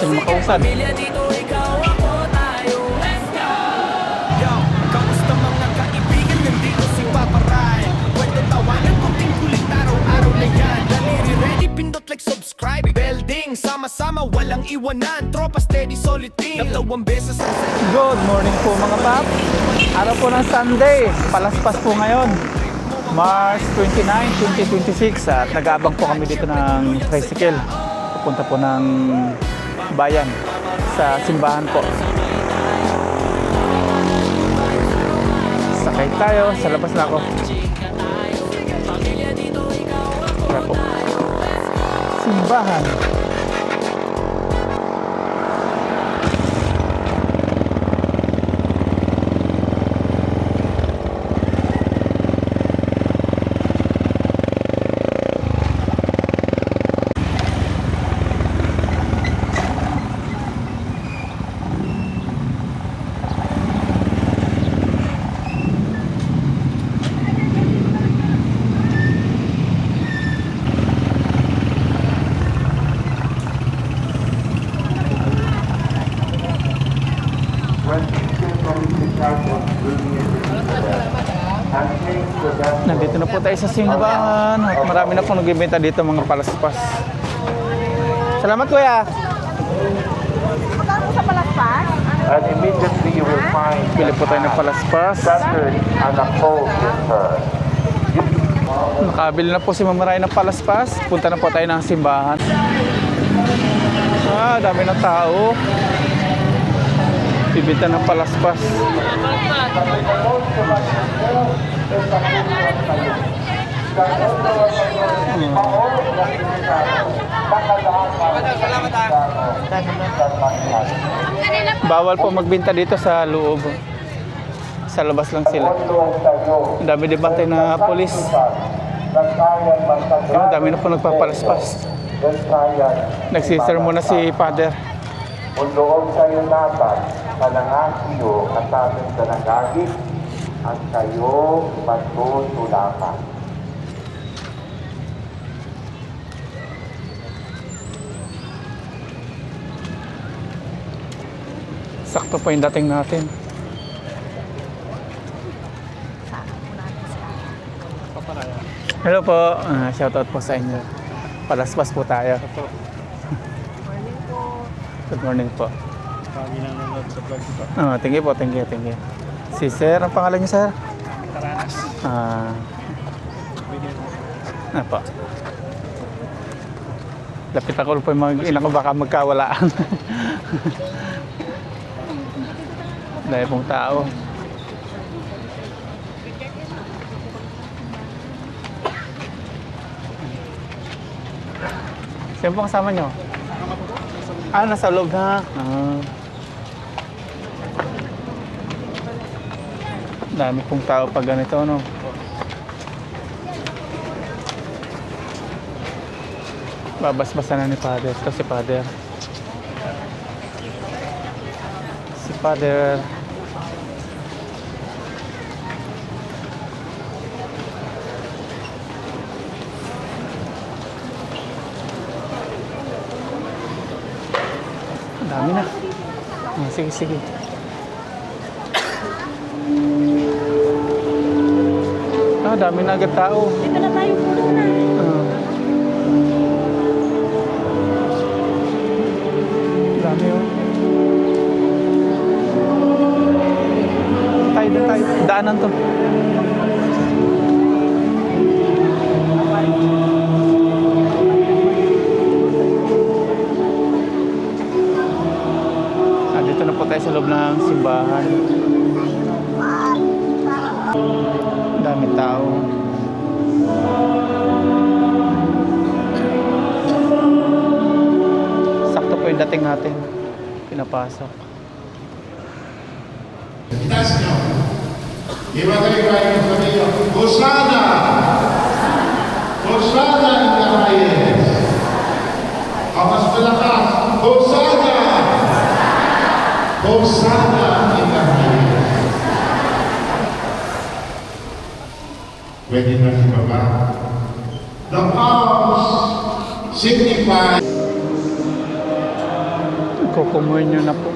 silang makausap. Pamilya dito, ikaw, ako, tayo. Let's go! Yo, kamusta mga kaibigan? Nandito si Papa Ray. Kwento tawanan, kunting kulit araw-araw na yan. Daliri ready, pindot like subscribe. Belding, sama-sama, walang iwanan. Tropa steady, solid team. Dalawang beses ang Good morning po mga pap. Araw po ng Sunday. Palaspas po ngayon. March 29, 2026 at nag-aabang po kami dito ng tricycle. Pupunta po ng bayan sa simbahan po. Sakay tayo. Sa labas na ako. Tara po. Simbahan. Nandito na po tayo sa simbahan at marami na pong nagbibenta dito mga palaspas. Salamat kuya! Magkano sa palaspas? And immediately you will find Bili po tayo ng palaspas. centered and a pole with her. Nakabili na po si Mamaray ng palaspas. Punta na po tayo ng simbahan. Dami ng tao. Bibenta ng palaspas. Bawal po magbenta dito sa loob. Sa labas lang sila. Ang dami din bantay na polis. Ang dami na po nagpapalaspas. Nagsisermon na si Father. Undoon kayo natin, panangasiyo at ating panangagit, at kayo matutulakan. Sakto po yung dating natin. Hello po. Shoutout po sa inyo. Palaspas po tayo. Morning po. Good morning po. Pagi nang nanonood sa vlog ko. Thank you po, thank you, thank you. Si Sir, ang pangalan niyo, Sir? Taranas. Po. Lapit ako po yung mga ina ko, baka magkawalaan. Dahil pong tao. Sino pong kasama nyo? Nasa loob na. Dami pong tao pag ganito, no? Babas-basan na ni Father. Ito si Father. Si Father. Ang dami na. Sige, sige. Dami na agad tao. Dito na tayo puno na. Dami yun. Tayo. Daanan to. Dito na po tayo sa loob ng simbahan. Dami tao. Sakto po yung dating natin. Pinapasok. Itaas nyo. Ibagay kayo ng pamilya. Hosana! Hosana in the highest. Mas malakas. Hosana! Hosana in the highest. Pwede na si Baba. The house signifies Magkukumunyo na po.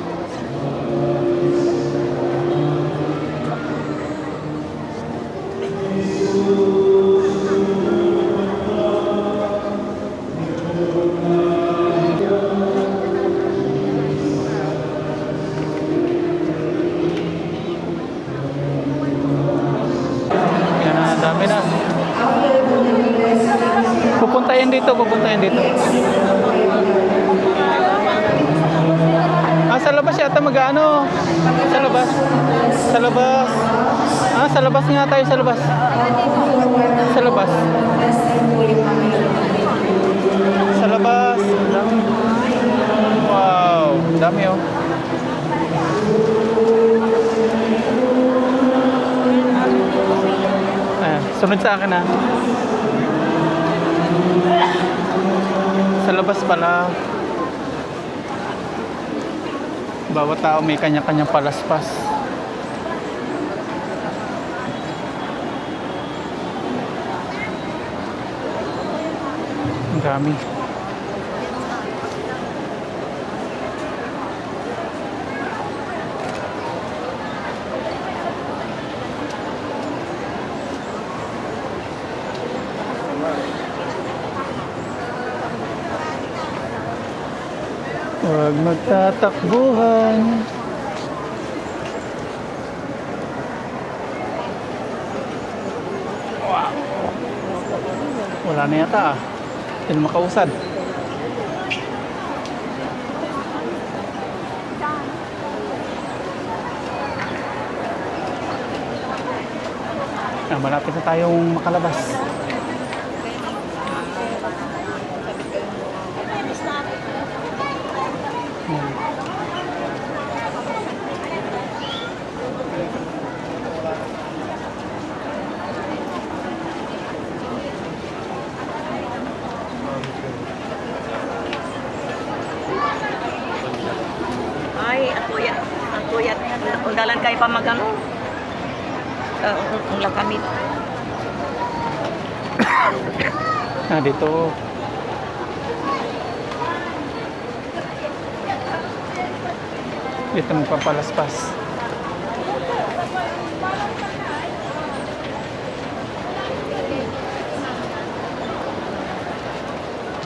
Yan na, dami na. Pupuntahin dito, pupuntahin dito. Ah, sa labas yata mag-ano? Sa labas. Sa labas. Ah, sa labas nga tayo, sa labas. Sa labas. Sa labas. Dami. Wow, dami oh. Sunod sa akin ah. Sa labas pala. Bawat tao may kanya-kanyang palaspas. Ang dami. Huwag magtatakbuhan. Wow. Wala na yata ah. Hindi na makausad. Ah, malapit na tayong makalabas. Ay, ang tuyat. Undalan kayo pa magano. Ulang kami. Ah, dito. Dito magpapalaspas.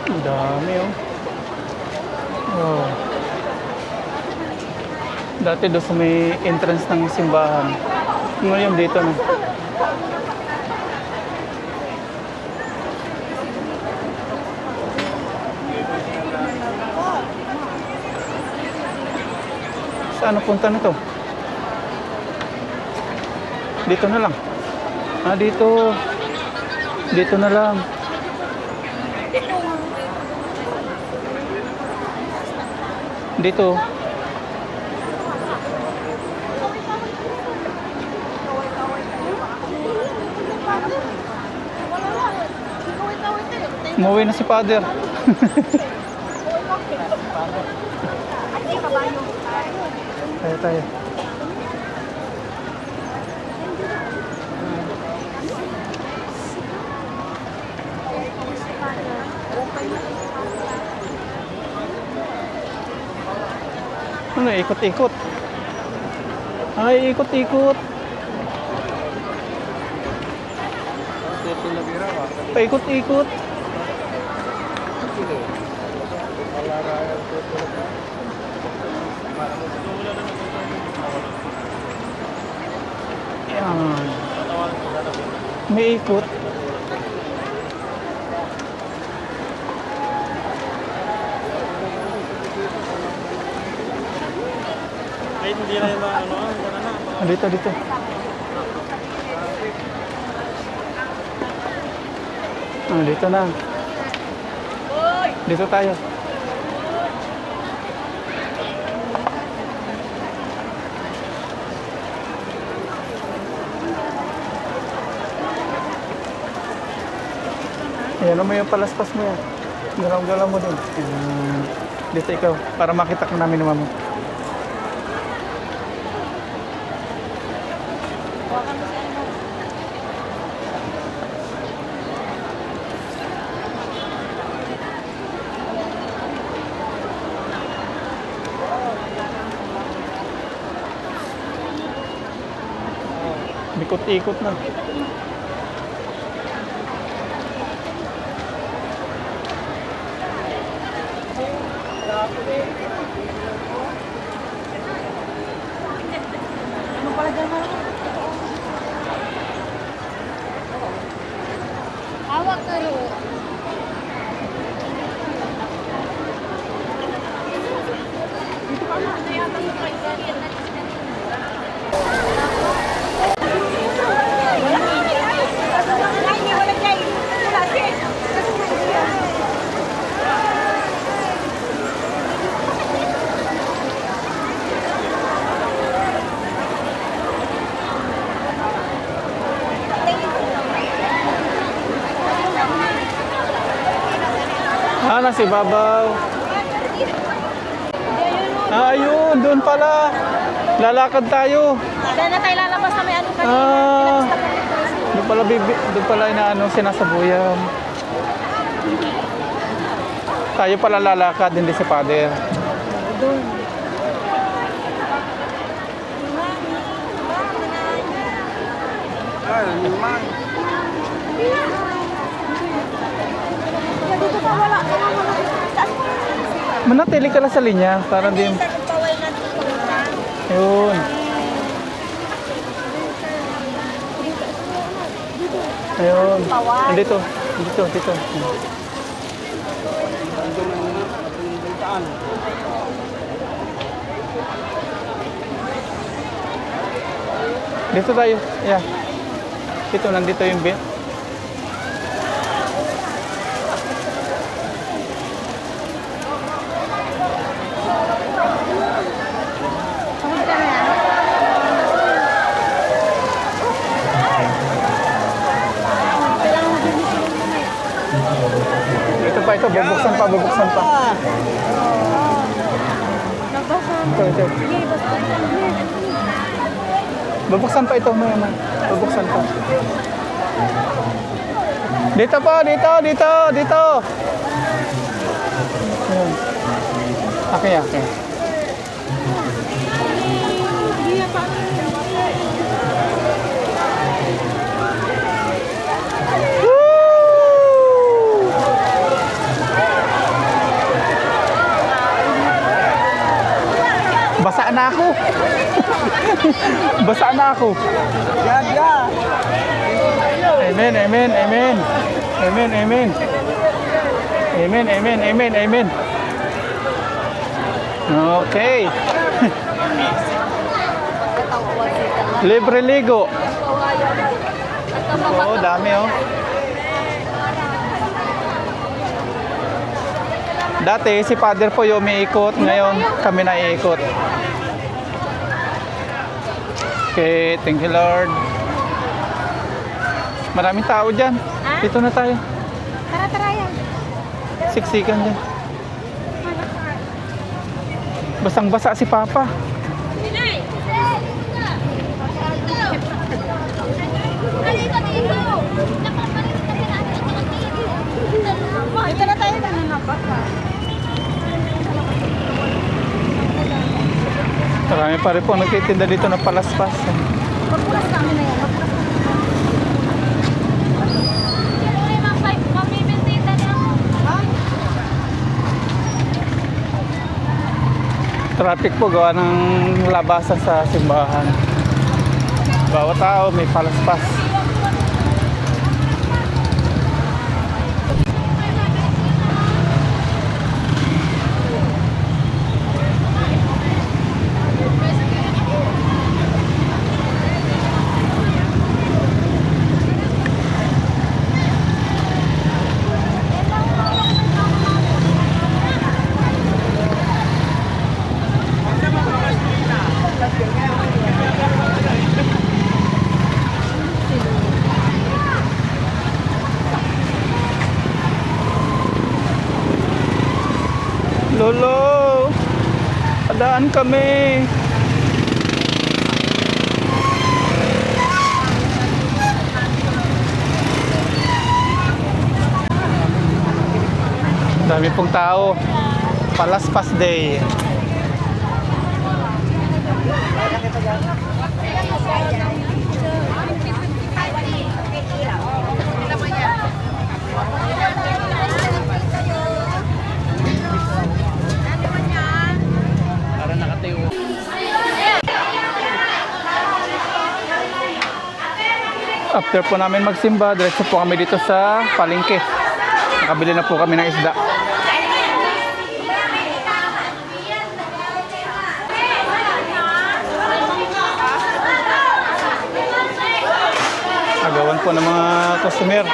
Ang dami oh. Oh. Dati doon sa may entrance ng simbahan. Ngayon dito na. Saan punta nito? Dito na lang. Ah, dito. Dito na lang. Dito. Umuwi na si Father. Tayo. Ano, ikot-ikot. Ay, ikot-ikot. Paikot-ikot. Yan. May ikot. Ay, hindi na yung ano, Ah, dito. Ah, dito na. Dito tayo. Ayan mo yung palaspas mo yan. Galaw-galaw mo dun. Dito ikaw, para makita ka namin naman mo. Ikot-ikot na. Hawak ka rin. Nasa ibabaw. Ayun, doon pala. Lalakad tayo. Kaya na tayo lalabas na may ano kanina. Doon pala inaano, sinasabuyan. Tayo pala lalakad, hindi si Father. Manatili ka lang sa linya para din. Yun. Ayun. Dito. Dito. Dito tayo. Yeah. Dito, nandito yung bit. Ito, bubuksan pa. Ito. Bubuksan pa ito, maya. Bubuksan pa. Dito po, dito. Ayan. Okay. Basa na ako. Amen. Okay. Libre ligo. Oo, dami oh. Dati si Father po yung umiikot, ngayon kami na iikot. Okay, thank you Lord. Maraming tao dyan. Dito na tayo. Tara yan. Siksikan dyan. Basang-basa si Papa. Dito na tayo nananabak pa. Marami pa rin po nagtitinda dito ng palaspas. Magpulas namin na yan. Traffic po gawa ng labasan sa simbahan. Bawat tao may palaspas. Lolo, padaan kami. Dami pong tao. Palaspas Day. After po namin magsimba, diretso po kami dito sa palengke. Nakabili na po kami ng isda. Agawan po ng mga customer.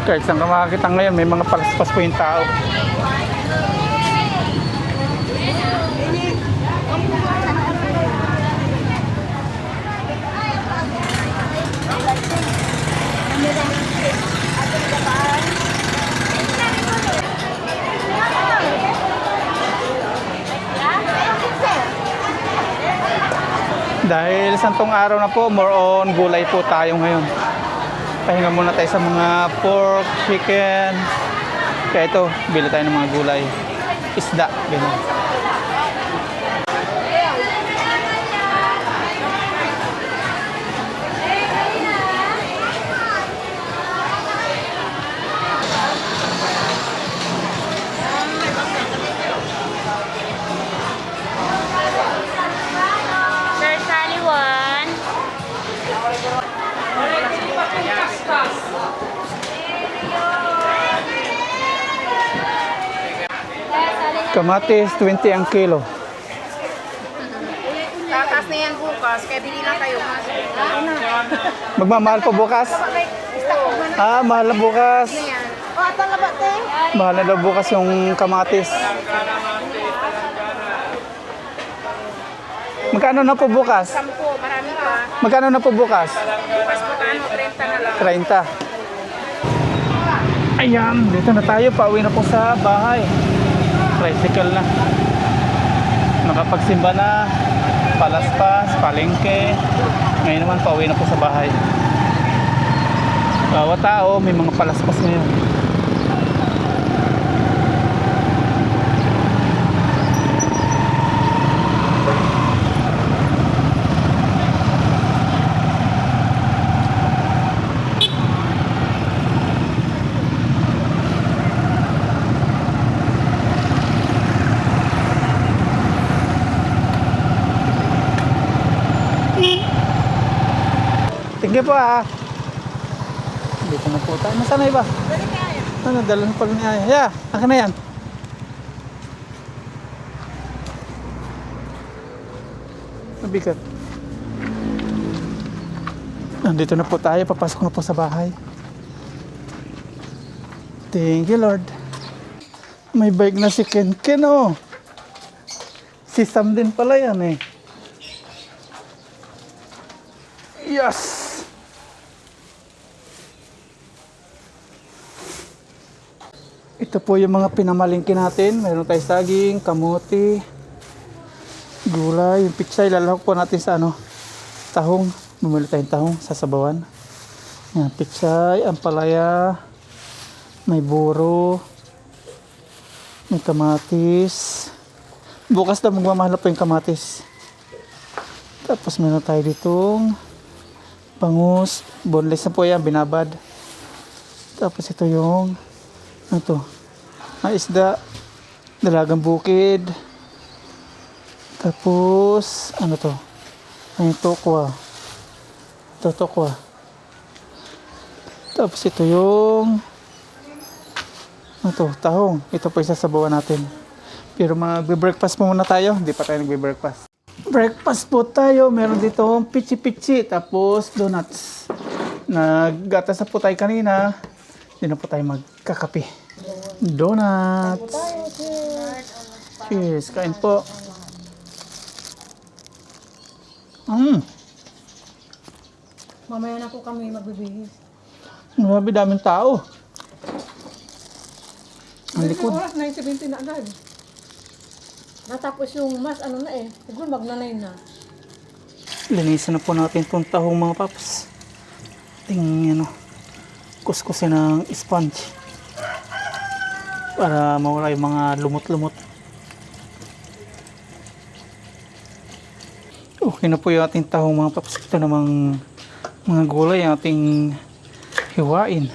Kahit saan ka makakita ngayon, may mga palaspas po yung tao. Dahil santong araw na po, more on gulay po tayo ngayon. Pahinga muna tayo sa mga pork, chicken. Kaya ito, bili tayo ng mga gulay. Isda, ganyan. Sir Saliwan. Kamatis, 20 ang kilo. Tatas na yan bukas, kaya bili na kayo. Magmamahal po bukas? Ah, mahal na bukas. O, ito na ba, te? Mahal na daw bukas yung kamatis. Magkano na po bukas? 10, marami pa. Magkano na po bukas? Bukas mo tayo, 30 na lang. 30. Ayan, dito na tayo. Pauwi na po sa bahay. Tricycle na. Nakapagsimba na. Palaspas, palengke. Ngayon naman, pauwi na po sa bahay. Bawat tao, may mga palaspas ngayon. Sige po ah. Dito na po tayo. Nasaan na iba? Ano, dala na pala ni Aya. Yeah, akin na yan. Mabigat. Nandito na po tayo. Papasok na po sa bahay. Thank you, Lord. May bike na si Ken Ken, oh. Si Sam din pala yan eh. Yes! Ito po yung mga pinamalingki natin. Meron tayo saging, kamote, gulay, yung pitsay. Lalahok po natin sa tahong. Bumili tayong tahong sa sabawan. Yan, pitsay, ampalaya, may buro, may kamatis. Bukas na magmamahal po yung kamatis. Tapos meron tayo ditong bangus, boneless na po yan, binabad. Tapos ito yung isda, dalagang bukid. Tapos ay tokwa. Ito tokwa. Tapos ito yung tahong. Ito po isasabawan natin. Pero magbe-breakfast muna tayo. Hindi pa tayo nagbe-breakfast. Breakfast po tayo. Meron dito pichi-pichi. Tapos donuts. Naggatas na po tayo kanina. Hindi na po tayo magkakape. Donuts. Cheers. Kain po. Mamaya na po kami magbibihis. Grabe daming tao. Ang likod. Oras 9:70 na agad. Natapos yung mas siguro magnanay na. Linisan na po natin itong tahong mga paps. Tingnan kuskusin ng sponge. Para mawala yung mga lumot-lumot. Okay na po yung ating tahong mga paps. Ito namang mga gulay ang ating hiwain.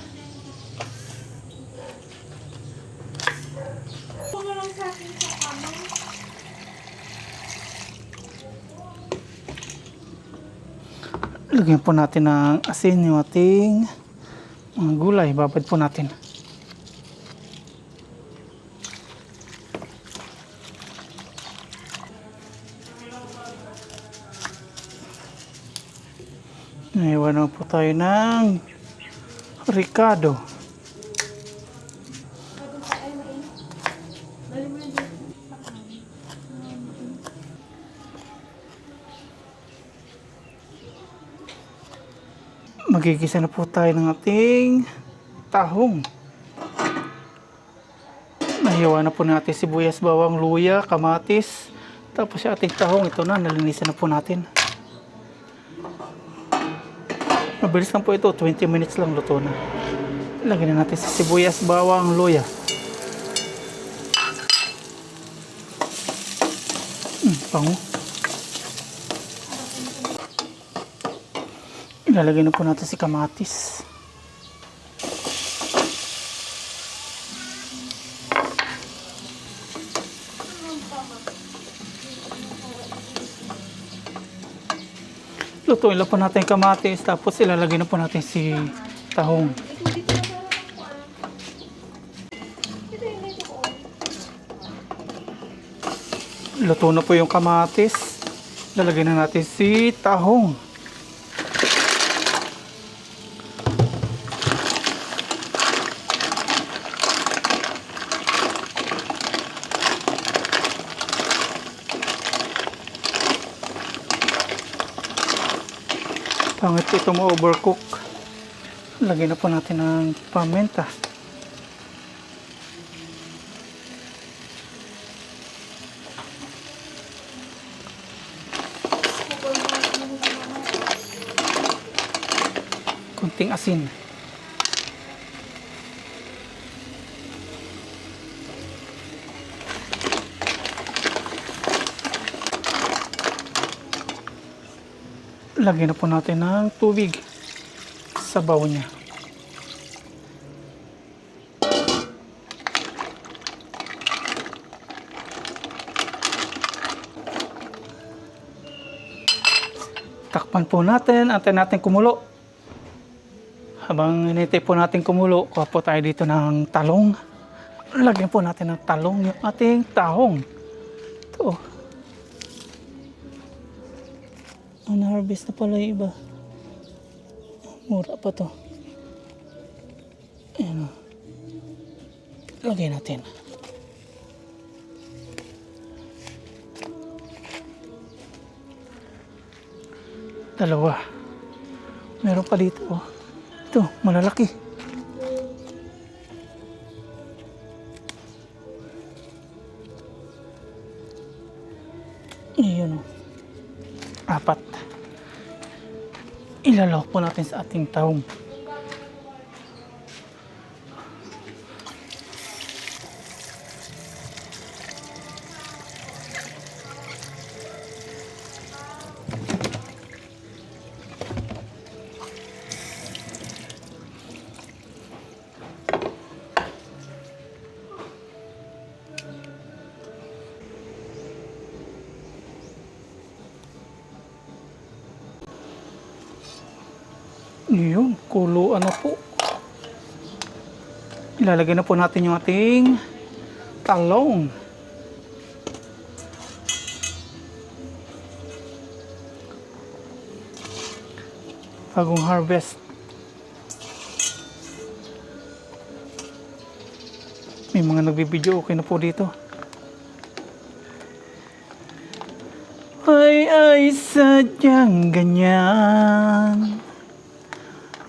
Lagyan po natin ng asin yung ating mga gulay. Babad po natin. Naiwan na po tayo ng Ricardo. Magigisa na po tayo ng ating tahong. Nahiwa na po natin sibuyas, bawang, luya, kamatis. Tapos yung ating tahong, ito na, nalinisan na po natin. Mabilis lang po ito, 20 minutes lang luto na. Lagyan na natin sa sibuyas, bawang, luya. Pango. Ilalagay na po natin si kamatis. Lutuin lang po natin yung kamatis, tapos ilalagay na po natin si tahong. Luto na po yung kamatis. Ilalagay na natin si tahong. Pangit ito mo overcook. Lagyan na po natin ng paminta. Kunting asin. Lagyan na po natin ng tubig sa baw niya. Takpan po natin, antayin natin kumulo. Habang inintay po natin kumulo, kuha po tayo dito ng talong. Lagyan po natin ng talong yung ating tahong. Ito. Na-harvest na pala yung iba. Mura pa to. Ayan o. Lagay natin. Dalawa. Meron pa dito oh. Ito, malalaki. Iyon o. 4. Ilalawak po natin sa ating tahong. Yun, kuluan na po. Ilalagay na po natin yung ating talong. Bagong harvest. May mga nagbibideo, okay na po dito. Ay sadyang ganyan.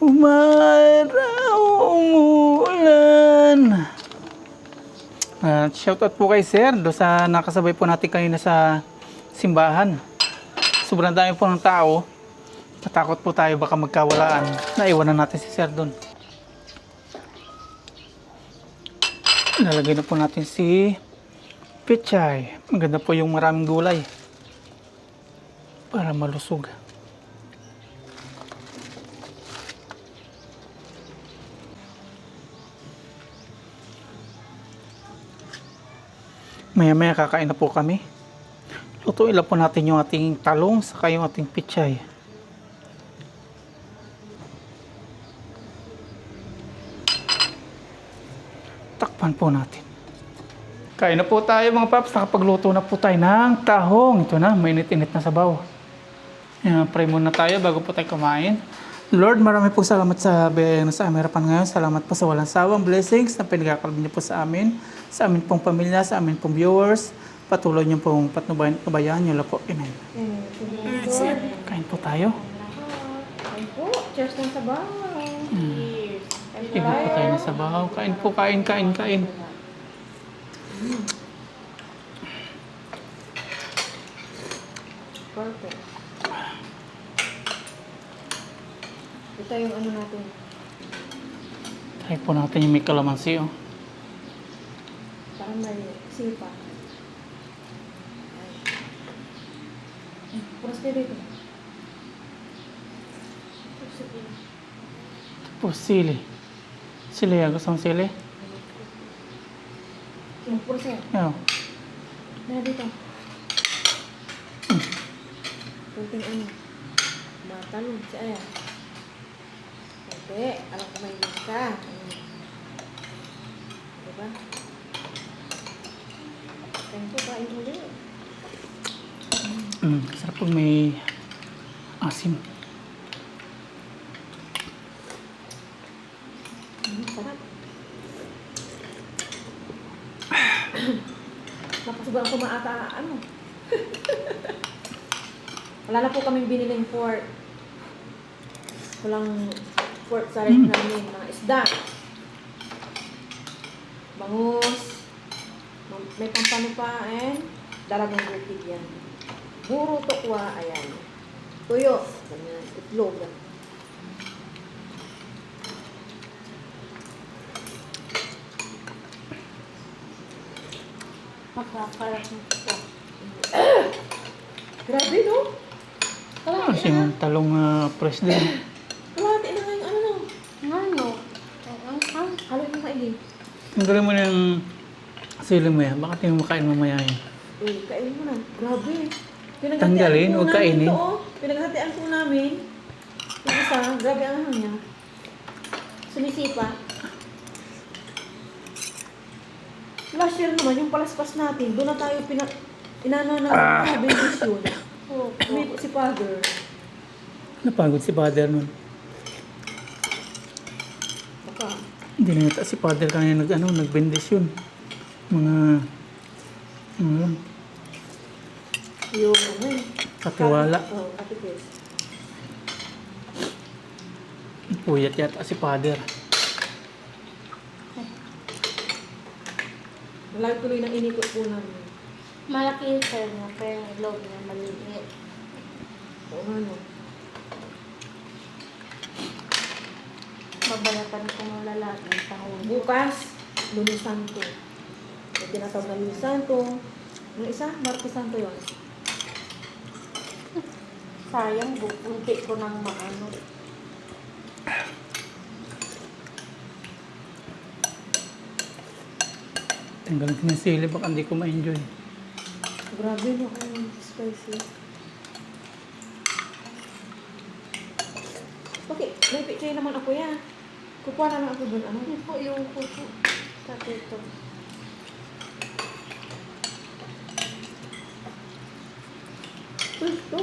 Umaraw, umuulan. Shoutout po kay Sir do sa nakasabay po natin kanina sa simbahan. Sobrang dami po ng tao. Natakot po tayo baka magkawalaan. Naiwanan natin si Sir doon. Nalagay na po natin si pechay. Maganda po yung maraming gulay para malusog. Maya-maya kakain na po kami. Lutuin lang po natin yung ating talong saka yung ating pichay. Takpan po natin. Kain na po tayo mga paps. Nakapagluto na po tayo ng tahong. Ito na, mainit-init na sabaw. Yan, pray muna tayo bago po tayo kumain. Lord, marami po salamat sa biyaya na sa aming harapan ngayon. Salamat po sa walang sawang blessings na pinagkakalab niyo po sa amin pong pamilya, sa amin pong viewers. Patuloy niyo pong patnubayan niyo lang po. Amen. Kain po tayo. Ay po, cheers ng sabaw. Iba po tayo na sabaw. Kain po, kain. Perfect. Ito yung ano natin. Try po natin yung may kalamansi. Oh. Parang may sipa. Puras kayo dito. Po, sili. Sili, gusto mong sili? Yung puras kayo. Ayaw. Dala dito. Kunting ano. Matalog si Aya. Hindi. Alam ko may link ka. Diba? Kain po, kain ulit. Sarap pag may asim. Sarap. Napasugan ko maata, ano. Wala na po kaming biniling pork. Walang pork sa rin namin. Mga isda. Bangus. May pampano pa and dalagang bukid yan. Puro tokwa, ayan. Tuyo. Ganyan. Itlog. Magkakalat ng ito. Grabe, no? Kasi yung talong press din. Kalahati na nga yung ano, no? Ano? Halo yung maigi. Tanggalin mo na yung sili mo yan. Bakit yung makain mamaya yun? Kainin mo na. Grabe. Tanggalin, huwag kainin. Pinaghatian po namin. Yung isa, grabe ang hang niya. Sumisipa. Last year naman, yung palaspas natin, doon na tayo inano na benedisyon. Umipot si Father. Napagod si father nun. Baka. Hindi na yata si father kanina nagbendisyon. Mga Yung ano eh. katiwala. Oo, katipis. Puyat yata si father. Malaki tuloy ng inikot po namin. Malaki yung sir niya, pero yung loob niya maliit. Oo nga no. Babalatan ko ng lalaki sa huli. Bukas, Lunes Santo. May tinatawag na Lunes Santo. Yung isa, Martes Santo yun. Sayang, bukunti ko ng maano. Tanggalin ko ng sili, baka hindi ko ma-enjoy. Grabe no, ang spicy. Okay, may picture naman ako yan. Kukuha na lang ako dun, ano? Ano po yung kuko sa tito? Ito.